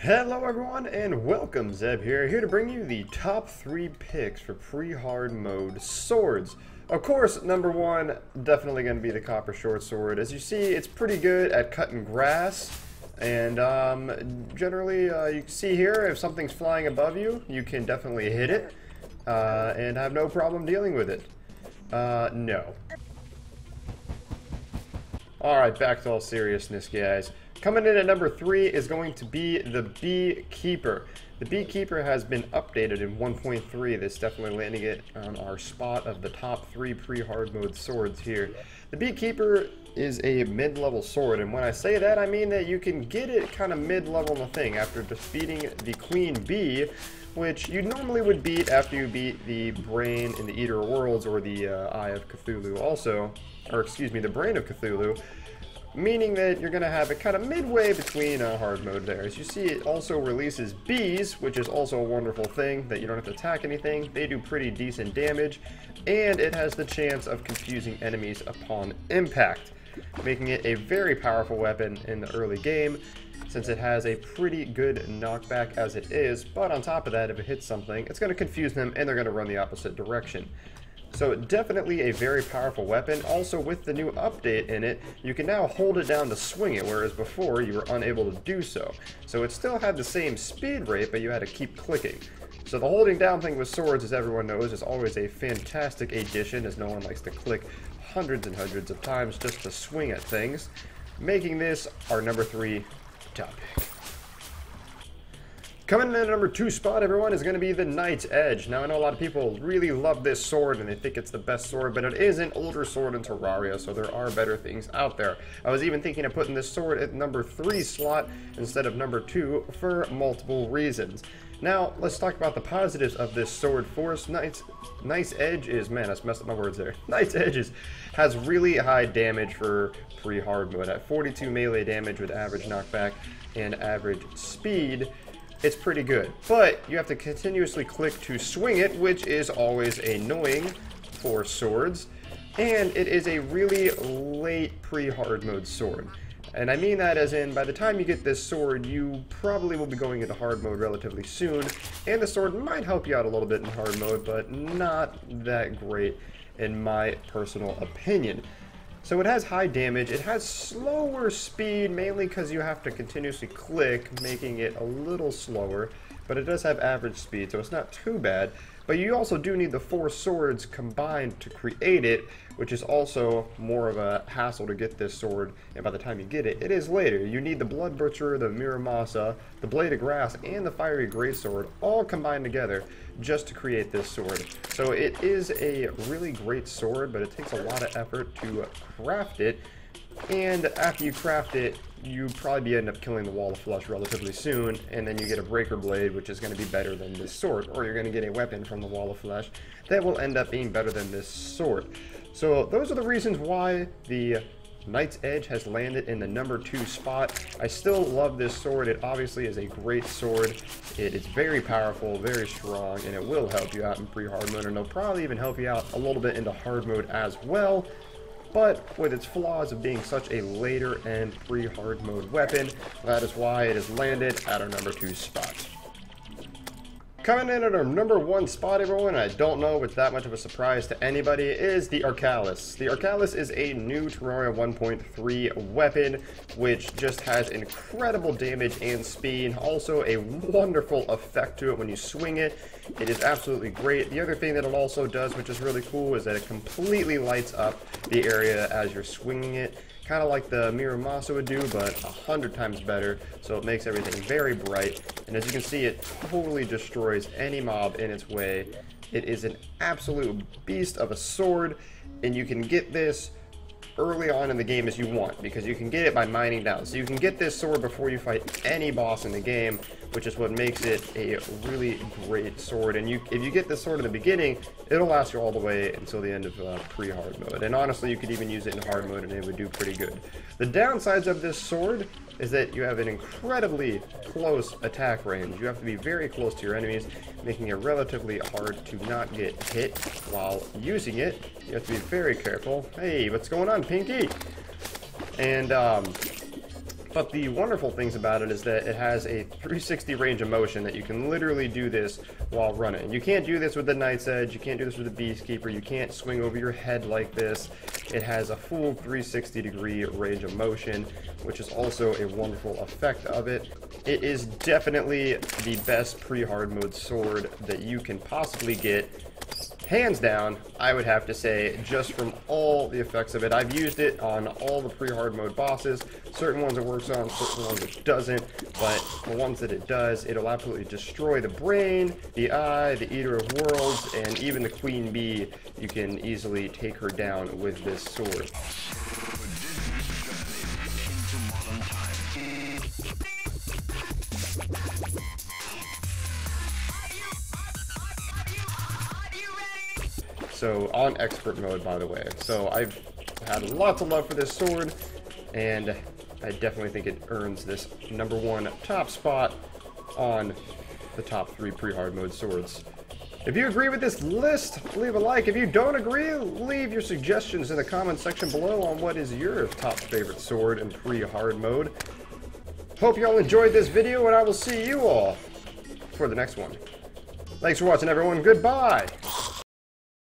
Hello everyone and welcome, Zeb here to bring you the top 3 picks for pre-hard mode swords. Of course, number 1, definitely going to be the copper short sword. As you see, it's pretty good at cutting grass, and generally you can see here, if something's flying above you, you can definitely hit it, and have no problem dealing with it. No. Alright, back to all seriousness, guys. Coming in at number 3 is going to be the Beekeeper. The Beekeeper has been updated in 1.3. That's definitely landing it on our spot of the top 3 pre-hard mode swords here. The Beekeeper is a mid-level sword, and when I say that, I mean that you can get it kind of mid-level in the thing after defeating the Queen Bee, which you normally would beat after you beat the Brain in the Eater of Worlds or the Eye of Cthulhu also, or excuse me, the Brain of Cthulhu. Meaning that you're going to have it kind of midway between hard mode there. As you see, it also releases bees, which is also a wonderful thing, that you don't have to attack anything. They do pretty decent damage, and it has the chance of confusing enemies upon impact, making it a very powerful weapon in the early game, since it has a pretty good knockback as it is. But on top of that, if it hits something, it's going to confuse them, and they're going to run the opposite direction. So definitely a very powerful weapon. Also, with the new update in it, you can now hold it down to swing it, whereas before you were unable to do so. So it still had the same speed rate, but you had to keep clicking. So the holding down thing with swords, as everyone knows, is always a fantastic addition, as no one likes to click hundreds and hundreds of times just to swing at things, making this our number 3 top pick. Coming in at number 2 spot, everyone, is going to be the Knight's Edge. Now, I know a lot of people really love this sword and they think it's the best sword, but it is an older sword in Terraria, so there are better things out there. I was even thinking of putting this sword at number 3 slot instead of number 2 for multiple reasons. Now, let's talk about the positives of this sword force. Knight's Edge is, man, I messed up my words there. Knight's Edge has really high damage for pre-hard mode. At 42 melee damage with average knockback and average speed, it's pretty good, but you have to continuously click to swing it, which is always annoying for swords, and it is a really late pre-hard mode sword. And I mean that as in, by the time you get this sword, you probably will be going into hard mode relatively soon, and the sword might help you out a little bit in hard mode, but not that great in my personal opinion. So it has high damage, it has slower speed, mainly because you have to continuously click, making it a little slower, but it does have average speed, so it's not too bad. But you also do need the 4 swords combined to create it, which is also more of a hassle to get this sword, and by the time you get it, it is later. You need the Blood Butcher, the Miramasa, the Blade of Grass, and the Fiery Greatsword all combined together just to create this sword. So it is a really great sword, but it takes a lot of effort to craft it, and after you craft it, you probably end up killing the Wall of Flesh relatively soon, and then you get a Breaker Blade, which is going to be better than this sword, or you're going to get a weapon from the Wall of Flesh that will end up being better than this sword. So those are the reasons why the Knight's Edge has landed in the number 2 spot. I still love this sword. It obviously is a great sword. It is very powerful, very strong, and it will help you out in pre-hard mode, and it'll probably even help you out a little bit into hard mode as well. But with its flaws of being such a later end pre-hard mode weapon, that is why it has landed at our number 2 spot. Coming in at our number 1 spot, everyone, I don't know if it's that much of a surprise to anybody, is the Arcalis. The Arcalis is a new Terraria 1.3 weapon, which just has incredible damage and speed, also a wonderful effect to it when you swing it. It is absolutely great. The other thing that it also does, which is really cool, is that it completely lights up the area as you're swinging it. Kind of like the Miramasa would do, but 100 times better, so it makes everything very bright, and as you can see, it totally destroys any mob in its way. It is an absolute beast of a sword, and you can get this early on in the game as you want, because you can get it by mining down. So you can get this sword before you fight any boss in the game, which is what makes it a really great sword. And if you get this sword in the beginning, it'll last you all the way until the end of pre-hard mode. And honestly, you could even use it in hard mode and it would do pretty good. The downsides of this sword is that you have an incredibly close attack range. You have to be very close to your enemies, making it relatively hard to not get hit while using it. You have to be very careful. Hey, what's going on, Pinky? And But the wonderful things about it is that it has a 360 range of motion that you can literally do this while running. You can't do this with the Knight's Edge, you can't do this with the Beastkeeper, you can't swing over your head like this. It has a full 360-degree range of motion, which is also a wonderful effect of it. It is definitely the best pre-hard mode sword that you can possibly get. Hands down, I would have to say, just from all the effects of it. I've used it on all the pre-hard mode bosses. Certain ones it works on, certain ones it doesn't. But the ones that it does, it'll absolutely destroy the brain, the eye, the Eater of Worlds, and even the Queen Bee. You can easily take her down with this sword. So, on expert mode, by the way. So, I've had lots of love for this sword, and I definitely think it earns this #1 top spot on the top 3 pre-hard mode swords. If you agree with this list, leave a like. If you don't agree, leave your suggestions in the comment section below on what is your top favorite sword in pre-hard mode. Hope you all enjoyed this video, and I will see you all for the next one. Thanks for watching, everyone. Goodbye!